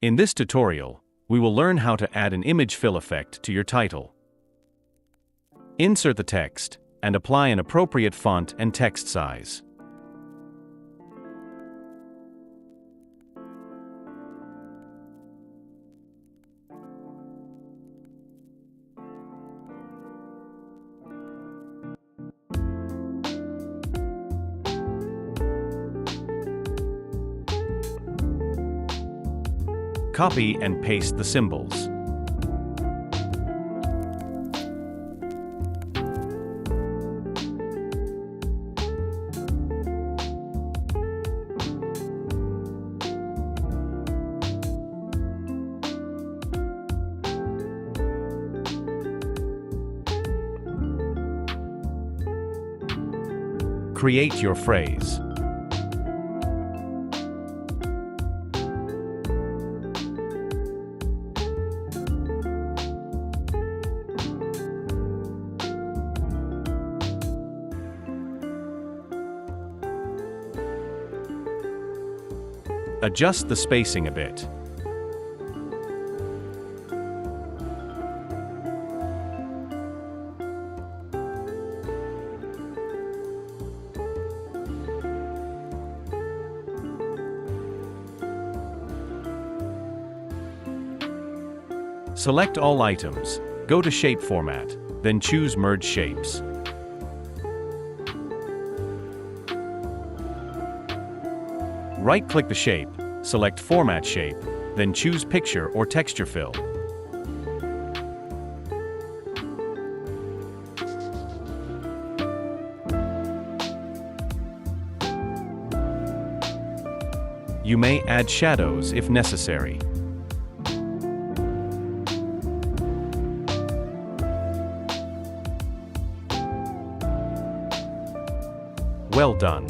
In this tutorial, we will learn how to add an image fill effect to your title. Insert the text, and apply an appropriate font and text size. Copy and paste the symbols. Create your phrase. Adjust the spacing a bit. Select all items, go to Shape Format, then choose Merge Shapes. Right-click the shape, select Format Shape, then choose Picture or Texture Fill. You may add shadows if necessary. Well done.